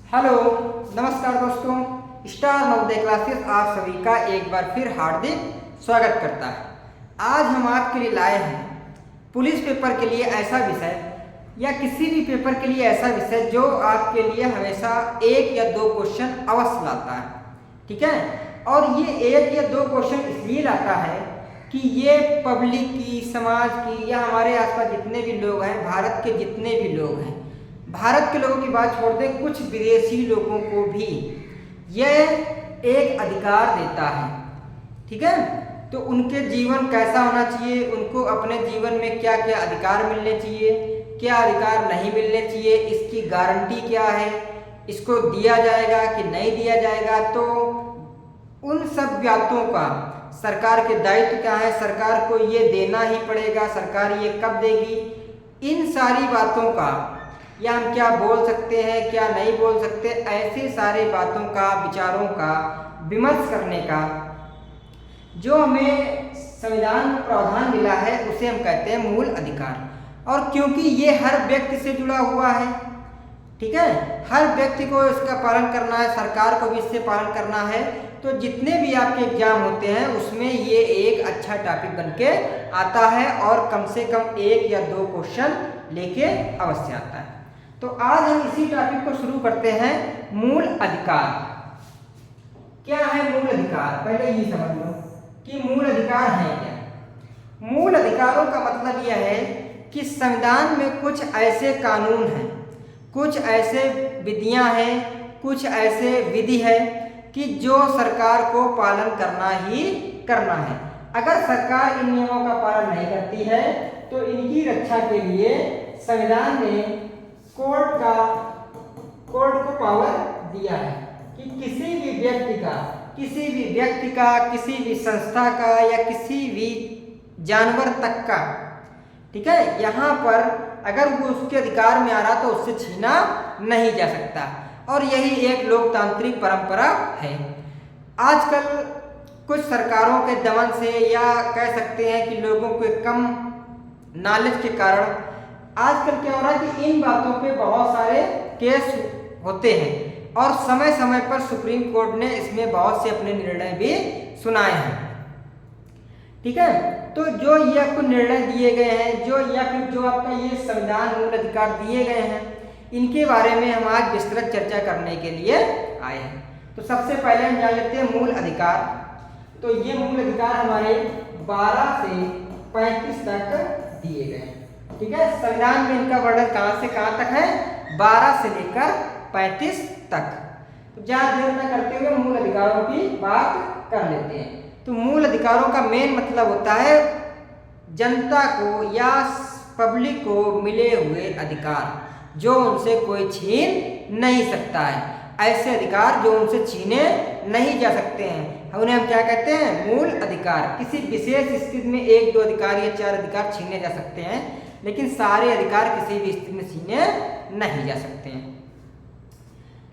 Hello, नमस्कार दोस्तों। Star Navodaya classes आप सभी का एक बार फिर हार्दिक स्वागत करता है। आज हम आपके लिए लाए हैं पुलिस पेपर के लिए ऐसा विषय या किसी भी पेपर के लिए ऐसा विषय जो आपके लिए हमेशा एक या दो क्वेश्चन अवश्य लाता है। ठीक है, और ये एक या दो क्वेश्चन इसलिए लाता है कि ये पब्लिक की, समाज की या हमारे आसपास जितने भी लोग हैं, भारत के जितने भी लोग हैं, भारत के लोगों की बात छोड़ दें, कुछ विदेशी लोगों को भी यह एक अधिकार देता है। ठीक है, तो उनके जीवन कैसा होना चाहिए, उनको अपने जीवन में क्या क्या अधिकार मिलने चाहिए, क्या अधिकार नहीं मिलने चाहिए, इसकी गारंटी क्या है, इसको दिया जाएगा कि नहीं दिया जाएगा, तो उन सब बातों का सरकार के दायित्व क्या है, सरकार को ये देना ही पड़ेगा, सरकार ये कब देगी, इन सारी बातों का या हम क्या बोल सकते हैं क्या नहीं बोल सकते, ऐसे सारे बातों का, विचारों का विमर्श करने का जो हमें संविधान में प्रावधान मिला है उसे हम कहते हैं मूल अधिकार। और क्योंकि ये हर व्यक्ति से जुड़ा हुआ है, ठीक है, हर व्यक्ति को इसका पालन करना है, सरकार को भी इससे पालन करना है, तो जितने भी आपके एग्जाम होते हैं उसमें ये एक अच्छा टॉपिक बन के आता है और कम से कम एक या दो क्वेश्चन लेके अवश्य आता है। तो आज हम इसी टॉपिक को शुरू करते हैं। मूल अधिकार क्या है? मूल अधिकार पहले ये समझ लो कि मूल अधिकार है क्या। मूल अधिकारों का मतलब यह है कि संविधान में कुछ ऐसे कानून हैं, कुछ ऐसे विधियां हैं, कुछ ऐसे विधि है कि जो सरकार को पालन करना ही करना है। अगर सरकार इन नियमों का पालन नहीं करती है तो इनकी रक्षा के लिए संविधान ने कोर्ट को पावर दिया है कि किसी भी व्यक्ति का, किसी भी संस्था का या किसी भी जानवर तक का, ठीक है, यहाँ पर अगर वो उसके अधिकार में आ रहा तो उससे छीना नहीं जा सकता। और यही एक लोकतांत्रिक परंपरा है। आजकल कुछ सरकारों के दमन से या कह सकते हैं कि लोगों के कम नॉलेज के कारण आजकल क्या हो रहा है कि इन बातों पे बहुत सारे केस होते हैं और समय समय पर सुप्रीम कोर्ट ने इसमें बहुत से अपने निर्णय भी सुनाए हैं। ठीक है, तो जो ये आपको निर्णय दिए गए हैं, जो या फिर जो आपका ये संविधान मूल अधिकार दिए गए हैं, इनके बारे में हम आज विस्तृत चर्चा करने के लिए आए हैं। तो सबसे पहले हम जान लेते हैं मूल अधिकार। तो ये मूल अधिकार हमारे 12 से 35 तक दिए गए हैं। ठीक है, संविधान में इनका वर्णन कहां से कहां तक है? 12 से लेकर 35 तक। तो ज्यादा देर न करते हुए मूल अधिकारों की बात कर लेते हैं। तो मूल अधिकारों का मेन मतलब होता है जनता को या पब्लिक को मिले हुए अधिकार जो उनसे कोई छीन नहीं सकता है। ऐसे अधिकार जो उनसे छीने नहीं जा सकते हैं, उन्हें हम क्या कहते हैं? मूल अधिकार। किसी विशेष स्थिति में एक दो अधिकार या चार अधिकार छीने जा सकते हैं, लेकिन सारे अधिकार किसी भी स्थिति में छीने नहीं जा सकते हैं।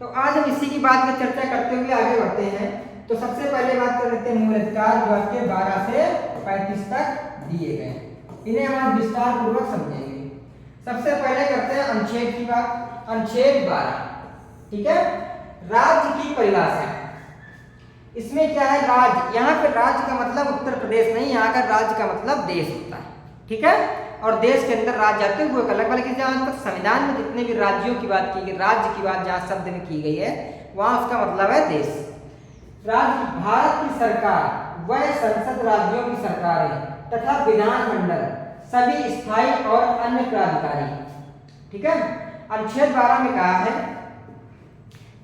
तो आज हम इसी की बात में चर्चा करते हुए आगे बढ़ते हैं। तो सबसे पहले बात कर लेते हैं मूल अधिकार जो आपके 12 से 35 तक दिए गए हैं। इन्हें हम आज विस्तार पूर्वक समझेंगे। सबसे पहले करते हैं अनुच्छेद की बात। अनुच्छेद 12, ठीक है, राज्य की परिभाषा। इसमें क्या है? राज्य। यहाँ पे राज्य का मतलब उत्तर प्रदेश नहीं, यहाँ का राज्य का मतलब देश होता है। ठीक है, और देश के अंदर राज्य आते हैं वो एक अलग वाले। जहाँ तक संविधान में जितने भी राज्यों की बात की गई, राज्य की बात जहाँ शब्द में की गई है, वहां उसका मतलब है देश। राज्य भारत की सरकार वह संसद राज्यों की सरकारें तथा विधानमंडल सभी स्थायी और अन्य प्राधिकारी। ठीक है, अनुच्छेद 12 में कहा है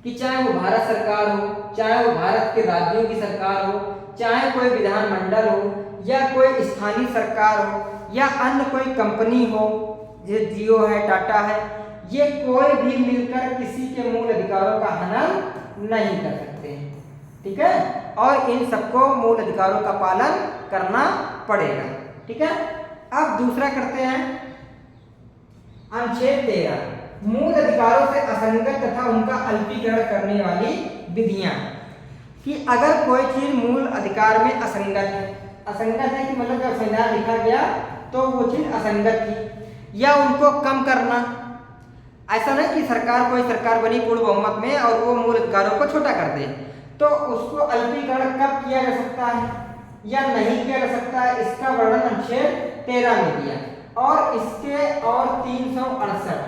कि चाहे वो भारत सरकार हो, चाहे वो भारत के राज्यों की सरकार हो, चाहे कोई विधानमंडल हो या कोई स्थानीय सरकार हो या अन्य कोई कंपनी हो, जैसे जियो है, टाटा है, ये कोई भी मिलकर किसी के मूल अधिकारों का हनन नहीं कर सकते हैं। ठीक है, और इन सबको मूल अधिकारों का पालन करना पड़ेगा। ठीक है, अब दूसरा करते हैं अनुच्छेद 13, मूल अधिकारों से असंगत तथा उनका अल्पीकरण करने वाली विधियां। कि अगर कोई चीज मूल अधिकार में असंगत है, असंगत है कि मतलब जब संविधान लिखा गया तो वो चीज असंगत थी, या उनको कम करना, ऐसा नहीं कि कोई सरकार बनी पूर्ण बहुमत में और वो मूल अधिकारों को छोटा कर दे, तो उसको अल्पीकरण कब किया जा सकता है या नहीं किया जा सकता है, इसका वर्णन अनुच्छेद 13 में दिया। और इसके और 368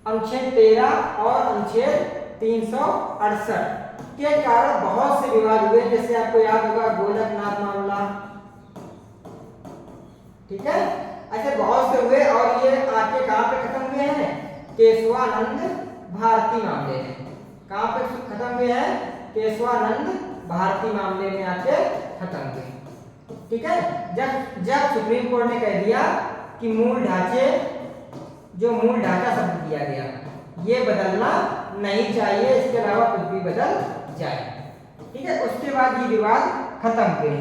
अनुच्छेद 13 और अनुच्छेद 368 के कारण बहुत से विवाद हुए, जैसे आपको याद होगा गोलकनाथ मामला, ठीक है, ऐसे बहुत से हुए और ये आके कहां पे खत्म हुए हैं, केशवानंद भारती मामले में। कहां पे खत्म हुए हैं, केशवानंद भारती मामले में आके खत्म हुए, ठीक है। जब सुप्रीम कोर्ट ने कह दिया कि मूल ढांचे, जो मूल ढांचा शब्द दिया गया ये बदलना नहीं चाहिए, इसके अलावा कुछ भी बदल जाए, ठीक है, उसके बाद ये विवाद खत्म हुए।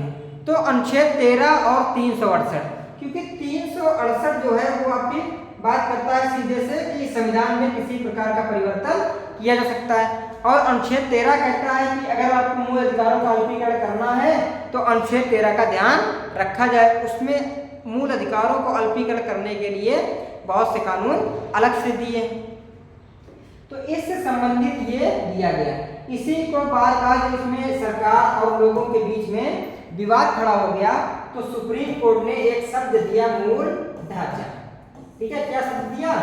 तो अनुच्छेद 13 और 368, क्योंकि 368 जो है वो आपकी बात करता है सीधे से कि संविधान में किसी प्रकार का परिवर्तन किया जा सकता है, और अनुच्छेद 13 कहता है कि अगर आपको मूल अधिकारों का अल्पीकरण करना है तो अनुच्छेद 13 का ध्यान रखा जाए। उसमें मूल अधिकारों को अल्पीकरण करने के लिए बहुत से कानून अलग से दिए, तो इससे संबंधित ये दिया गया। इसी को बाद इसमें सरकार और लोगों के बीच में विवाद खड़ा हो गया, तो सुप्रीम कोर्ट ने एक शब्द दिया, मूल ढांचा, ठीक है, क्या शब्द दिया,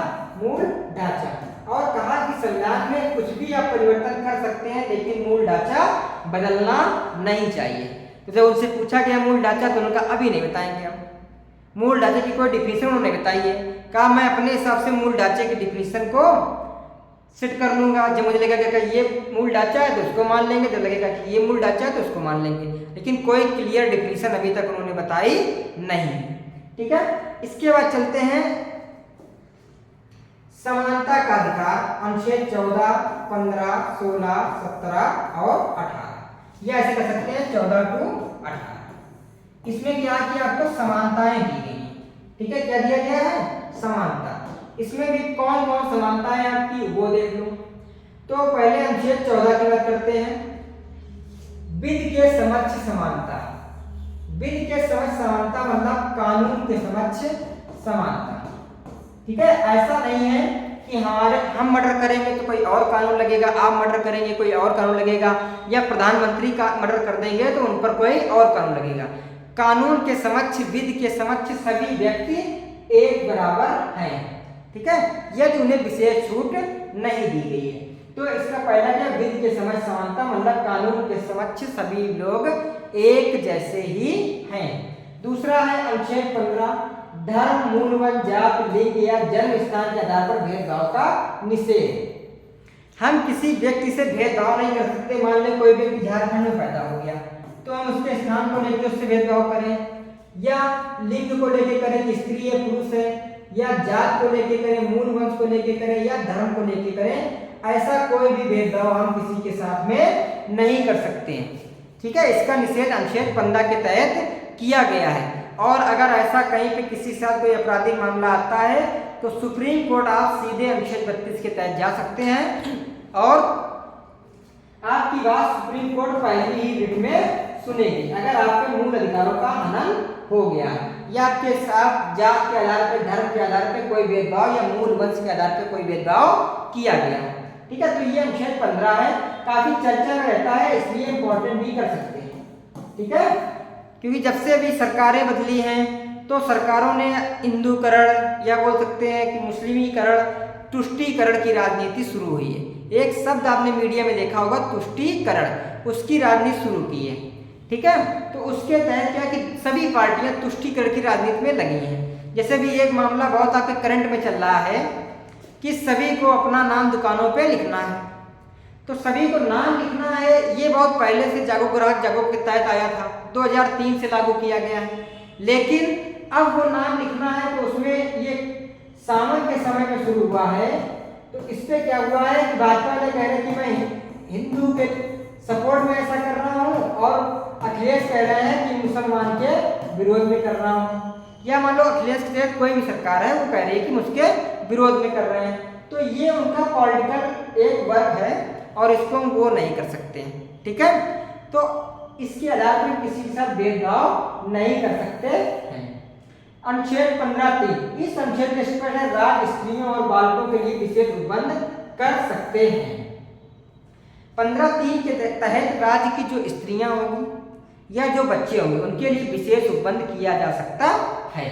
मूल ढांचा, और कहा कि संविधान में कुछ भी आप परिवर्तन कर सकते हैं लेकिन मूल ढांचा बदलना नहीं चाहिए। तो जब उनसे पूछा गया मूल ढांचा, तो उन्होंने कहा अभी नहीं बताएंगे हम, मूल ढांचे की कोई डिफिनेशन उन्होंने बताई है। कहा मैं अपने हिसाब से मूल ढांचे की डिफिनेशन को सेट कर लूंगा, जब मुझे लगेगा कि ये मूल ढांचा है तो उसको मान लेंगे, जब लगेगा कि ये मूल ढांचा है तो उसको मान लेंगे, लेकिन कोई क्लियर डिफिनेशन अभी तक उन्होंने बताई नहीं, ठीक है। इसके बाद चलते हैं समानता का अधिकार, अनुच्छेद 14, 15, 16, 17 और 18, ये ऐसे कर सकते हैं 14 to 18। इसमें क्या किया, आपको समानताएं दी गई, ठीक है, क्या दिया गया है, समानता। इसमें भी कौन कौन समानताएं आपकी वो देख लो। तो पहले अनुच्छेद 14 की बात करते हैं, विधि के समक्ष समानता। विधि के समक्ष समानता मतलब कानून के समक्ष समानता, ठीक है। ऐसा नहीं है कि हम मर्डर करेंगे तो कोई और कानून लगेगा, आप मर्डर करेंगे कोई और कानून लगेगा, या प्रधानमंत्री का मर्डर कर देंगे तो उन पर कोई और कानून लगेगा। कानून के समक्ष, विधि के समक्ष सभी व्यक्ति एक बराबर हैं, ठीक है, यदि उन्हें विशेष छूट नहीं दी गई है। तो इसका पहला क्या, विधि के समक्ष समानता मतलब कानून के समक्ष सभी लोग एक जैसे ही हैं। दूसरा है अनुच्छेद 15, धर्म, मूल वन, जात, लिंग या जन्म स्थान के आधार पर भेदभाव का निषेध। हम किसी व्यक्ति से भेदभाव नहीं कर सकते। मान लें कोई व्यक्ति झारखंड में पैदा हो गया तो हम उसके स्थान को लेकर उससे भेदभाव करें, या लिंग को लेकर करें कि स्त्री है पुरुष है, या जात को लेकर करें, मूल वंश को लेकर करें, या धर्म को लेकर करें, ऐसा कोई भी भेदभाव हम किसी के साथ में नहीं कर सकते हैं, ठीक है। इसका निषेध अनुच्छेद 15 के तहत किया गया है। और अगर ऐसा कहीं पे किसी के साथ कोई आपराधिक मामला आता है तो सुप्रीम कोर्ट आप सीधे अनुच्छेद 32 के तहत जा सकते हैं और आपकी बात सुप्रीम कोर्ट पहली ही रिट में सुनेगी अगर आपके मूल अधिकारों का हनन हो गया है, या आपके साथ जात के आधार पर, धर्म के आधार पर कोई भेदभाव या मूल वंश के आधार पर कोई भेदभाव किया गया है, ठीक है। तो ये अनुच्छेद 15 है, काफी चर्चा में रहता है, इसलिए इंपॉर्टेंट भी कर सकते हैं, ठीक है। क्योंकि जब से अभी सरकारें बदली हैं तो सरकारों ने हिंदूकरण या बोल सकते हैं कि मुस्लिमीकरण, तुष्टीकरण की राजनीति शुरू हुई है। एक शब्द आपने मीडिया में देखा होगा, तुष्टीकरण, उसकी राजनीति शुरू की है, ठीक है। तो उसके तहत क्या कि सभी पार्टियां तुष्टीकरण की राजनीति में लगी हैं। जैसे भी एक मामला बहुत आपके करंट में चल रहा है कि सभी को अपना नाम दुकानों पे लिखना है, तो सभी को नाम लिखना है, ये बहुत पहले से जागो ग्राहक जागो के तहत आया था, 2003 से लागू किया गया है। लेकिन अब वो नाम लिखना है तो उसमें ये सावन के समय में शुरू हुआ है। तो इस पे क्या हुआ है कि भाजपा ने कह रहे कि मैं हिंदू के सपोर्ट में ऐसा कर रहा हूँ और अखिलेश कह रहे हैं कि मुसलमान के विरोध में कर रहा हूँ, या मान लो अखिलेश के तहत कोई भी सरकार है वो कह रही है कि मुझके विरोध में कर रहे हैं। तो ये उनका पॉलिटिकल एक वर्क है और इसको हम वो नहीं कर सकते, ठीक है। तो इसके आधार पर किसी के साथ भेदभाव नहीं कर सकते हैं। अनुच्छेद 15(3) इस अनुच्छेद के स्पष्ट है राज्य स्त्रियों और बालकों के लिए विशेष उपबंध कर सकते हैं। 15(3) के तहत राज्य की जो स्त्रियां होंगी या जो बच्चे होंगे उनके लिए विशेष उपबंध किया जा सकता है।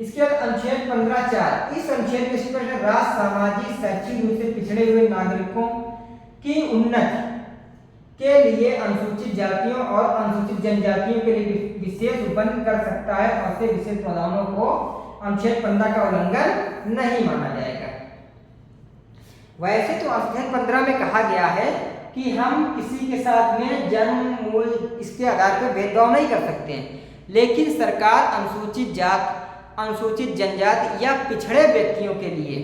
इसके बाद अनुच्छेद 15(4) इस अनुच्छेद के स्पष्ट है राज्य सामाजिक शैक्षिक रूप से पिछड़े हुए नागरिकों की उन्नति के लिए अनुसूचित जातियों और अनुसूचित जनजातियों के लिए विशेष उपबंध कर सकता है और से विशेष प्रावधानों को अनुच्छेद 15 का उल्लंघन नहीं माना जाएगा। वैसे तो अनुच्छेद 15 में कहा गया है कि हम किसी के साथ में जन्म मूल इसके आधार पर भेदभाव नहीं कर सकते हैं, लेकिन सरकार अनुसूचित जात, अनुसूचित जनजाति या पिछड़े व्यक्तियों के लिए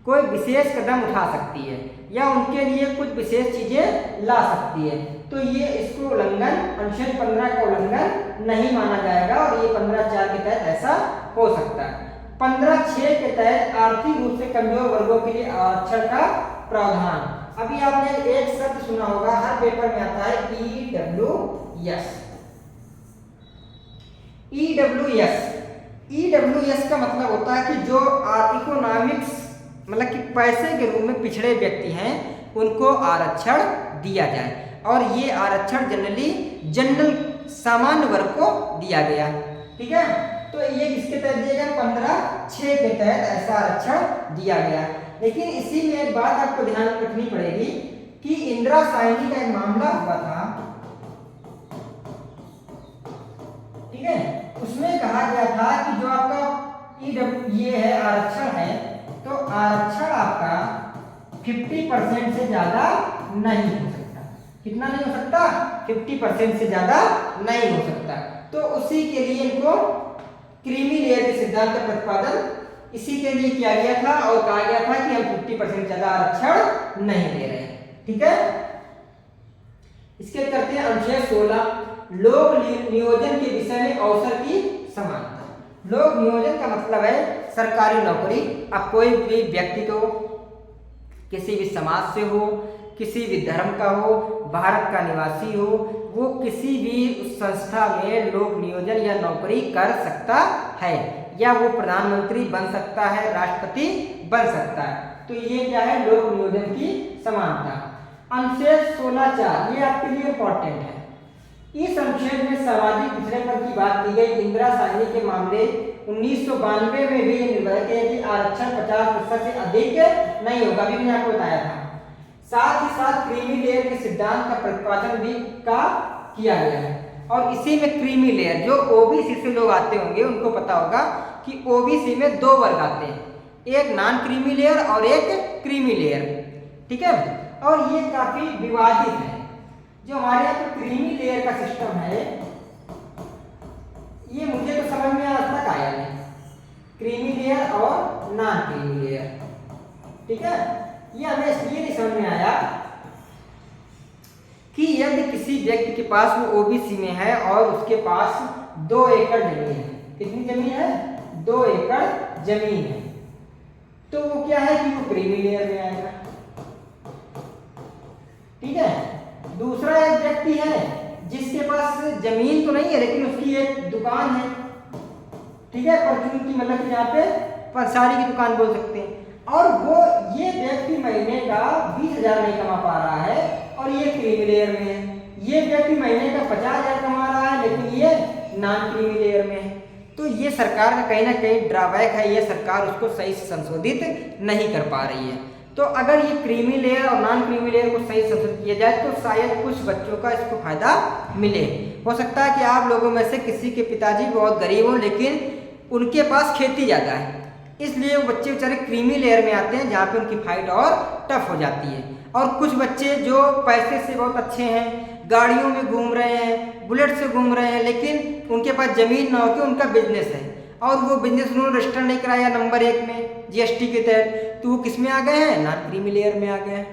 कोई विशेष कदम उठा सकती है या उनके लिए कुछ विशेष चीजें ला सकती है। तो ये इसको उल्लंघन अनुच्छेद 15 का उल्लंघन नहीं माना जाएगा और ये 15(4) के तहत ऐसा हो सकता है। 15(6) के तहत आर्थिक रूप से कमजोर वर्गों के लिए आरक्षण का प्रावधान। अभी आपने एक शब्द सुना होगा, हर पेपर में आता है EWS। EWS का मतलब होता है कि जो इकोनॉमिक्स मतलब कि पैसे के रूप में पिछड़े व्यक्ति हैं उनको आरक्षण दिया जाए और ये आरक्षण जनरल सामान्य वर्ग को दिया गया। ठीक है, तो ये किसके तहत दिया गया? 15(6) के तहत ऐसा आरक्षण दिया गया। लेकिन इसी में एक बात आपको ध्यान रखनी पड़ेगी कि इंदिरा साहनी का एक मामला हुआ था, ठीक है, उसमें कहा गया था कि जो आपका ये है आरक्षण है तो आरक्षण आपका 50% से ज्यादा नहीं हो सकता। कितना नहीं हो सकता? 50% से ज्यादा नहीं हो सकता। तो उसी के लिए इनको क्रीमी लेयर के सिद्धांत का प्रतिपादन इसी के लिए किया गया था और कहा गया था कि हम 50% ज्यादा आरक्षण नहीं दे रहे हैं। ठीक है, इसके करते हैं अनुच्छेद 16 लोक नियोजन के विषय में अवसर की समानता। लोक नियोजन का मतलब है सरकारी नौकरी। अब कोई भी व्यक्ति को किसी भी समाज से हो, किसी भी धर्म का हो, भारत का निवासी हो, वो किसी भी संस्था में लोक नियोजन या नौकरी कर सकता है या वो प्रधानमंत्री बन सकता है, राष्ट्रपति बन सकता है। तो ये क्या है? लोक नियोजन की समानता। अनुच्छेद 16(4) ये आपके लिए इंपॉर्टेंट है। इस अनुच्छेद में सामाजिक पिछड़ेपन की बात की गई। इंदिरा साहनी के मामले 1992 में भी निर्धारित है कि आरक्षण 50% से अधिक नहीं होगा, अभी मैंने आपको बताया था। साथ ही साथ क्रीमी लेयर के सिद्धांत का प्रतिपादन भी किया गया है और इसी में क्रीमी लेयर जो ओबीसी से लोग आते होंगे उनको पता होगा कि ओबीसी में 2 वर्ग आते हैं, एक नॉन क्रीमी लेयर और एक क्रीमी लेयर। ठीक है, और ये काफी विवादित है। जो हमारे यहाँ पे क्रीमी लेयर का सिस्टम है ये मुझे तो समझ में आज तक आया नहीं, क्रीमी लेयर और नॉन क्रीमी लेयर। ठीक है, ये हमें इसलिए नहीं समझ में आया कि यदि किसी व्यक्ति के पास वो ओबीसी में है और उसके पास 2 एकड़ जमीन है, कितनी जमीन है? 2 एकड़ जमीन है, तो वो क्या है कि वो क्रीमी लेयर में आएगा। ठीक है, दूसरा एक व्यक्ति है जिसके पास जमीन तो नहीं है लेकिन उसकी एक दुकान है। ठीक है, परचून की मतलब यहाँ पे पंसारी की दुकान बोल सकते हैं, और वो ये व्यक्ति महीने का 20,000 नहीं कमा पा रहा है और ये क्रीमी लेयर में है। ये व्यक्ति महीने का 50,000 कमा रहा है लेकिन ये नॉन क्रीमी लेयर में है। तो ये सरकार का कहीं ना कहीं ड्रॉबैक है, ये सरकार उसको सही से संशोधित नहीं कर पा रही है। तो अगर ये क्रीमी लेयर और नॉन क्रीमी लेयर को सही संशोधित किया जाए तो शायद कुछ बच्चों का इसको फायदा मिले। हो सकता है कि आप लोगों में से किसी के पिताजी बहुत गरीब हों लेकिन उनके पास खेती ज़्यादा है, इसलिए वो बच्चे बेचारे क्रीमी लेयर में आते हैं जहाँ पे उनकी फाइट और टफ हो जाती है। और कुछ बच्चे जो पैसे से बहुत अच्छे हैं, गाड़ियों में घूम रहे हैं, बुलेट से घूम रहे हैं, लेकिन उनके पास ज़मीन ना होकर उनका बिजनेस है और वो बिजनेस उन्होंने रजिस्टर नहीं कराया नंबर 1 में जीएसटी के तहत, तो वो किस में आ गए हैं? नॉन क्रीमी लेयर में आ गए हैं।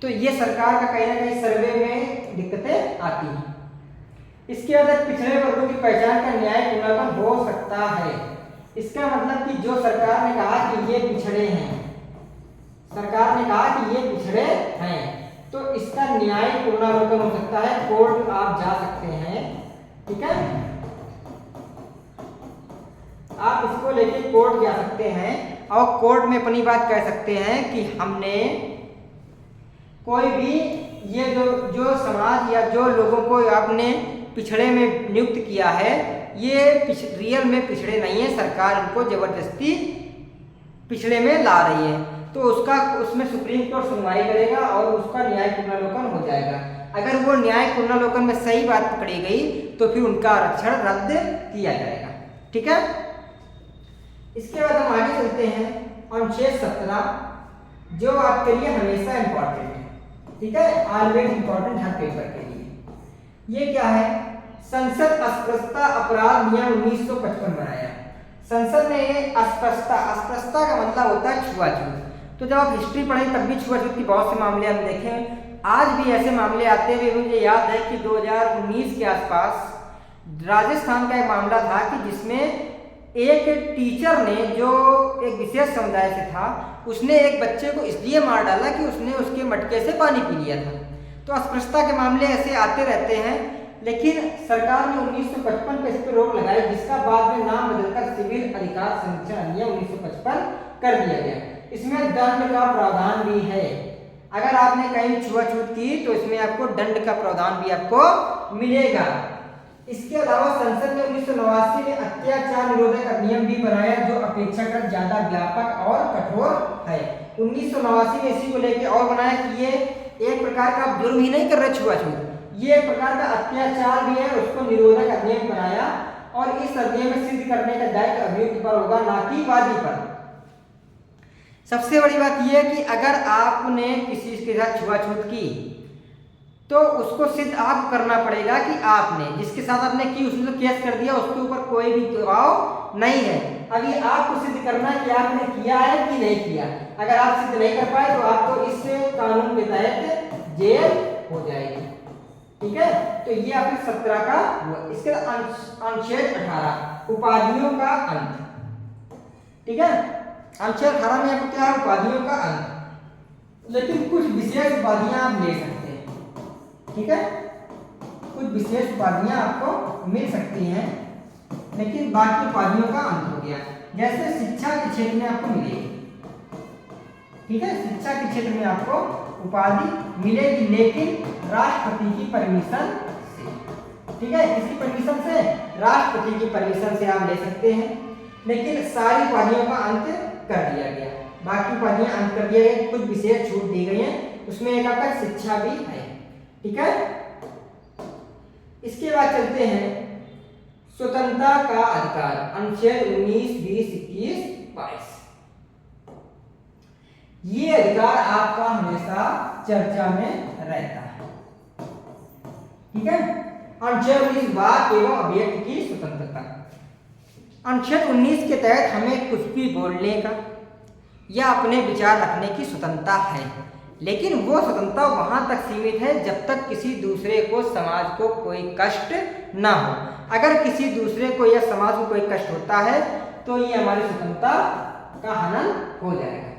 तो ये सरकार का कहीं ना कहीं सर्वे में दिक्कतें आती हैं। इसके बाद पिछड़े वर्गों की पहचान का न्याय पुनर्गठन हो सकता है। इसका मतलब कि जो सरकार ने कहा कि ये पिछड़े हैं, सरकार ने कहा कि ये पिछड़े हैं, तो इसका न्याय पुनर्गठन हो सकता है, कोर्ट आप जा सकते हैं। ठीक है, आप इसको लेके कोर्ट जा सकते हैं और कोर्ट में अपनी बात कह सकते हैं कि हमने कोई भी ये जो समाज या जो लोगों को आपने पिछड़े में नियुक्त किया है, ये रियल में पिछड़े नहीं है, सरकार उनको जबरदस्ती पिछड़े में ला रही है। तो उसमें सुप्रीम कोर्ट सुनवाई करेगा और उसका न्याय पुनर्लोकन हो जाएगा। अगर वो न्याय पुनर्लोकन में सही बात पकड़ी गई तो फिर उनका आरक्षण रद्द किया जाएगा। ठीक है, इसके बाद हम आगे चलते हैं अनुच्छेद 17, जो आपके लिए हमेशा इंपॉर्टेंट है। ठीक है, ऑलवेज इंपॉर्टेंट हर पेपर के लिए। ये क्या है? संसद अस्पृश्यता अपराध नियम 1955 बनाया। संसद ने अस्पृश्यता का मतलब होता है छुआछूत। तो जब आप हिस्ट्री पढ़ें तब भी छुआछूत की बहुत से मामले हम देखें। आज भी ऐसे मामले आते हुए मुझे याद है कि 2019 के आसपास राजस्थान का एक मामला था कि जिसमें एक टीचर ने, जो एक विशेष समुदाय से था, उसने एक बच्चे को इसलिए मार डाला कि उसने उसके मटके से पानी पी लिया था। तो अस्पृश्यता के मामले ऐसे आते रहते हैं, लेकिन सरकार ने 1955 में इस पर रोक लगाई, जिसका बाद में नाम बदलकर सिविल अधिकार संरक्षण अधिनियम 1955 कर दिया गया। इसमें दंड का प्रावधान भी है। अगर आपने कहीं छुआछूत की तो इसमें आपको दंड का प्रावधान भी आपको मिलेगा। इसके अलावा संसद ने 1989 में अत्याचार निरोधक अधिनियम भी बनाया, जो अपेक्षाकृत ज्यादा व्यापक और कठोर है। 1989 में इसी को लेकर और बनाया कि ये एक प्रकार का जुर्म ही नहीं कर रहे छुआछूत, ये एक प्रकार का अत्याचार भी है, उसको निरोधक अधिनियम बनाया। और इस अधिनियम में सिद्ध करने का दायित्व अभियुक्त पर होगा, ना कि वादी पर। सबसे बड़ी बात यह है कि अगर आपने किसी के साथ छुआछूत की तो उसको सिद्ध आपको करना पड़ेगा कि आपने, जिसके साथ आपने की उसने तो केस कर दिया, उसके ऊपर कोई भी दबाव नहीं है। अभी आपको सिद्ध करना है कि आपने किया है कि नहीं किया। अगर आप सिद्ध नहीं कर पाए तो आपको इस कानून के तहत जेल हो जाएगी। ठीक है, तो ये आपके 17 का हुआ। इसके अनुच्छेद 18 उपाधियों का अंत। ठीक है, अनुच्छेद 18 में आपको क्या है? उपाधियों का अंत। लेकिन कुछ विशेष उपाधियां आप ले सकते हैं। ठीक है, कुछ विशेष उपाधियां आपको मिल सकती हैं, लेकिन बाकी उपाधियों का अंत हो गया। जैसे शिक्षा के क्षेत्र में आपको मिलेगी। ठीक है, शिक्षा के क्षेत्र में आपको उपाधि मिलेगी, लेकिन राष्ट्रपति की परमिशन से। ठीक है, किसी परमिशन से? राष्ट्रपति की परमिशन से आप ले सकते हैं। लेकिन सारी उपाधियों का अंत कर दिया गया, बाकी उपाधियां अंत कर दिया गया, कुछ विशेष छूट दी गई है। उसमें एक आपका शिक्षा भी है। ठीक है, इसके बाद चलते हैं स्वतंत्रता का अधिकार, अनुच्छेद 19, 20, 21, 22। ये अधिकार आपका हमेशा चर्चा में रहता है। ठीक है, अनुच्छेद 19 वाक एवं अभिव्यक्ति की स्वतंत्रता। अनुच्छेद 19 के तहत हमें कुछ भी बोलने का या अपने विचार रखने की स्वतंत्रता है, लेकिन वो स्वतंत्रता वहां तक सीमित है जब तक किसी दूसरे को, समाज को कोई कष्ट ना हो। अगर किसी दूसरे को या समाज को कोई कष्ट होता है तो ये हमारी स्वतंत्रता का हनन हो जाएगा।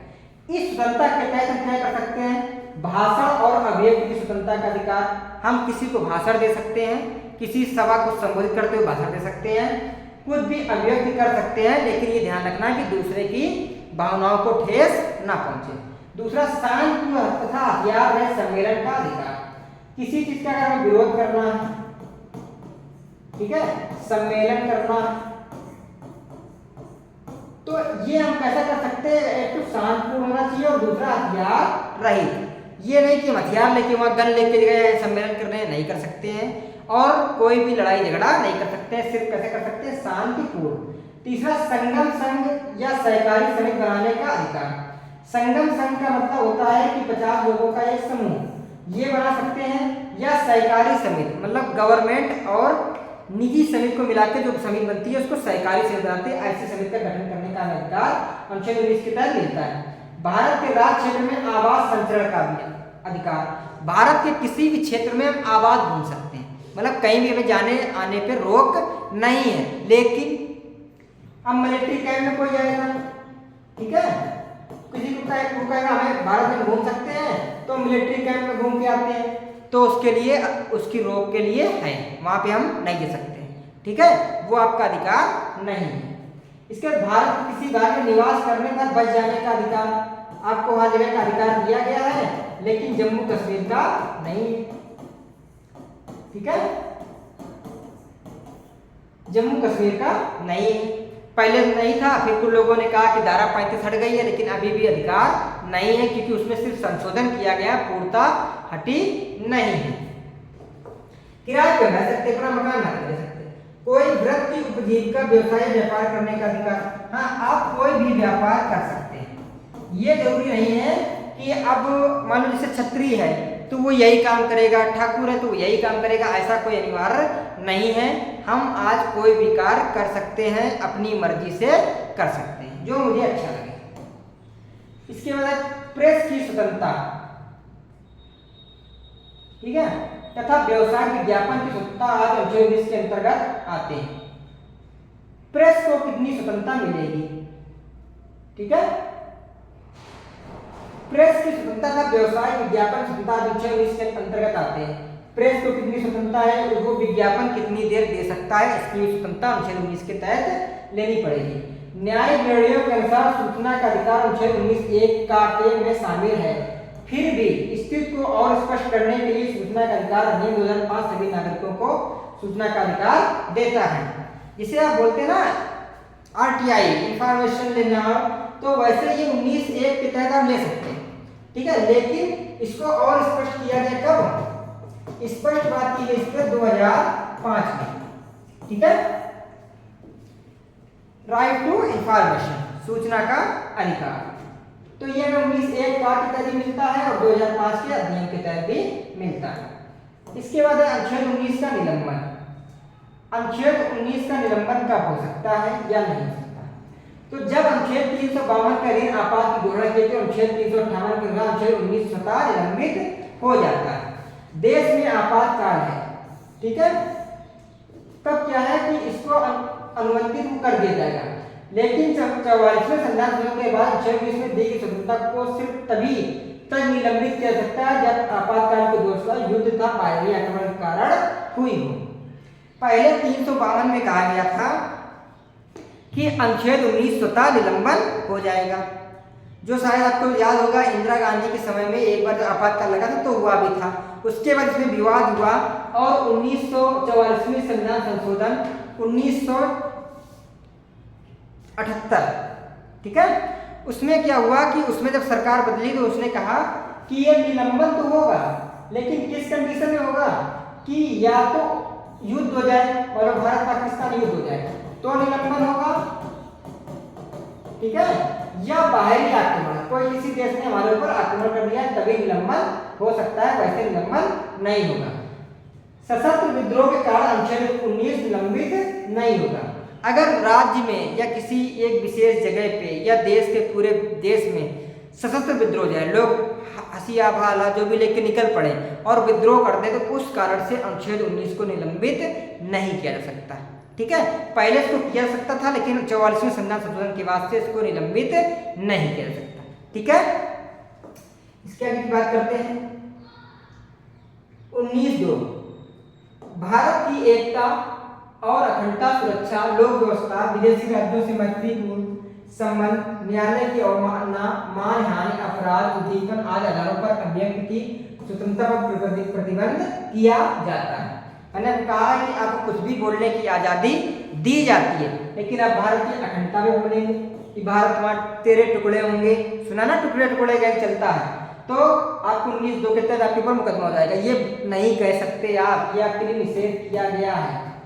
इस स्वतंत्रता के तहत हम क्या कर सकते हैं? भाषण और अभिव्यक्ति की स्वतंत्रता का अधिकार। हम किसी को भाषण दे सकते हैं, किसी सभा को संबोधित करते हुए भाषण दे सकते हैं, कुछ भी अभिव्यक्ति कर सकते हैं, लेकिन ये ध्यान रखना कि दूसरे की भावनाओं को ठेस ना पहुंचे। दूसरा, शांति तथा हथियार रहित सम्मेलन का अधिकार। किसी चीज का अगर हमें विरोध करना है, ठीक है, सम्मेलन करना, तो ये हम कैसा कर सकते हैं? एक तो शांतिपूर्ण होना चाहिए और दूसरा हथियार रहित। ये नहीं कि हम हथियार लेके वहां गन लेके गए सम्मेलन करने, नहीं कर सकते हैं। और कोई भी लड़ाई झगड़ा नहीं कर सकते हैं, सिर्फ कैसे कर सकते हैं? शांतिपूर्ण। तीसरा, संगम संघ या सहकारी समिति बनाने का अधिकार। संगम संघ का मतलब होता है कि 50 लोगों का एक समूह, ये बना सकते हैं, या सहकारी समिति मतलब गवर्नमेंट और निजी समिति को मिलाकर जो समिति बनती है उसको सहकारी समिति बनाते हैं। ऐसी समिति का गठन करने का अधिकार अनुच्छेद 19 के तहत मिलता है। भारत के राज्य क्षेत्र में आवास संचरण का भी अधिकार। भारत के किसी भी क्षेत्र में हम आवास घूम सकते हैं, मतलब कहीं भी हमें जाने आने पे रोक नहीं है। लेकिन अब मिलिट्री कैंप में कोई जाएगा, ठीक है, किसी को कहेगा हमें भारत में घूम सकते हैं, तो मिलिट्री कैंप में घूम के आते हैं, तो उसके लिए उसकी रोक के लिए है, वहां पे हम नहीं दे सकते। ठीक है, वो आपका अधिकार नहीं है। इसके बाद भारत के किसी भाग में निवास करने पर बच जाने का अधिकार, आपको वहां जगह का अधिकार दिया गया है, लेकिन जम्मू कश्मीर का नहीं। ठीक है, जम्मू कश्मीर का नहीं। पहले नहीं था, फिर कुछ लोगों ने कहा कि धारा 35 हट गई है, लेकिन अभी भी अधिकार नहीं है, क्योंकि उसमें सिर्फ संशोधन किया गया, पूर्णतः हटी नहीं है। किराए पर रह सकते, अपना मकान ना ले सकते। कोई वृत्ति, उपजीविका, व्यवसाय, व्यापार करने का अधिकार। हाँ, आप कोई भी व्यापार कर सकते हैं। ये जरूरी नहीं है कि अब मान लो जैसे छत्री है तो वो यही काम करेगा, ठाकुर है तो वो यही काम करेगा, ऐसा कोई अनिवार्य नहीं है। हम आज कोई भी कार्य कर सकते हैं, अपनी मर्जी से कर सकते हैं, जो मुझे अच्छा लगे। इसके बाद प्रेस की स्वतंत्रता, ठीक है, तथा व्यवसाय विज्ञापन की स्वतंत्रता आज अनुच्छेद 19 के अंतर्गत आते हैं। प्रेस को कितनी स्वतंत्रता मिलेगी? ठीक है, प्रेस की स्वतंत्रता का व्यवसाय विज्ञापन स्वतंत्रता अनुच्छेद 19 के अंतर्गत आते हैं। प्रेस को कितनी स्वतंत्रता है, वो विज्ञापन कितनी देर दे सकता है, इसकी स्वतंत्रता अनुच्छेद 19 के तहत लेनी पड़ेगी। न्यायिक निर्णयों के अनुसार सूचना का अधिकार अनुच्छेद 19(1) का के में शामिल है। फिर भी स्थिति को और स्पष्ट करने के लिए सूचना का अधिकार अधिनियम 2005 सभी नागरिकों को सूचना का अधिकार देता है। जिसे आप बोलते हैं ना आरटीआई, इंफॉर्मेशन लेना, तो वैसे ये 19(1) के तहत आप ले सकते हैं। ठीक है, लेकिन इसको और स्पष्ट किया गया कब? स्पष्ट बात की गई इस पर 2005 में। ठीक है, राइट टू इंफॉर्मेशन, सूचना का अधिकार, तो ये 19(1) का के तहत मिलता है और 2005 के अधिनियम के तहत भी मिलता है। इसके बाद है अनुच्छेद 19 का निलंबन। अनुच्छेद 19 का निलंबन कब हो सकता है या नहीं हो सकता? तो जब अनुच्छेद 352 का अधीन आपात की घोषणा की तो अनुच्छेद 358 के अनुसार अनुच्छेद 19 स्वतः निलंबित हो जाता है। देश में आपातकाल है, ठीक है, तब क्या है कि इसको अनुबंधित कर दिया जाएगा, लेकिन 44वें संविधान संशोधन के बाद अनुच्छेद 19 में दी गई स्वतंत्रता को सिर्फ तभी तक निलंबित किया सकता है जब आपातकाल की घोषणा युद्ध तथा बाहरी आक्रमण के कारण हुई हो। पहले 352 में कहा गया था कि अनुच्छेद 19 स्वतः निलंबन हो जाएगा, जो शायद आपको याद होगा इंदिरा गांधी के समय में एक बार आपातकाल लगा था तो हुआ भी था। उसके बाद इसमें विवाद हुआ और 1944वें संविधान संशोधन 1978, ठीक है, उसमें क्या हुआ कि उसमें जब सरकार बदली तो उसने कहा कि ये निलंबन तो होगा, लेकिन किस कंडीशन में होगा कि या तो युद्ध हो जाए और भारत पाकिस्तान युद्ध हो जाए तो निलंबन होगा, ठीक है, या बाहरी आक्रमण, कोई किसी देश ने हमारे ऊपर आक्रमण कर दिया तभी निलंबन हो सकता है, वैसे निलंबन नहीं होगा। सशस्त्र विद्रोह के कारण अनुच्छेद 19 निलंबित नहीं होगा। अगर राज्य में या किसी एक विशेष जगह पे या देश के पूरे देश में सशस्त्र विद्रोह जाए, लोग हसिया भाला जो भी लेके निकल पड़े और विद्रोह कर दे, तो उस कारण से अनुच्छेद 19 को निलंबित नहीं किया जा सकता, ठीक है। पहले इसको किया जा सकता था, लेकिन 44वें संविधान संशोधन के बाद से इसको निलंबित नहीं किया जा सकता, ठीक है। इसके आगे की बात करते हैं 19(2) भारत की एकता और अखंडता, सुरक्षा, लोक व्यवस्था, विदेशी राज्यों से मैत्रीपूर्ण संबंध, न्यायालय की अवमानना, मानहानि, अपराध, उद्दीपन आदि आधारों पर अभिव्यक्ति की स्वतंत्रता पर प्रतिबंध किया जाता है। मैंने कहा कि आपको कुछ भी बोलने की आजादी दी जाती है, लेकिन आप भारत की अखंडता में बोलेंगे कि भारत में 13 टुकड़े होंगे, सुना ना, टुकड़े टुकड़े गैंग चलता है, तो आपको 19(2) के तहत आपके ऊपर मुकदमा हो जाएगा। ये नहीं कह सकते आप, ये आपके लिए निषेध किया गया है।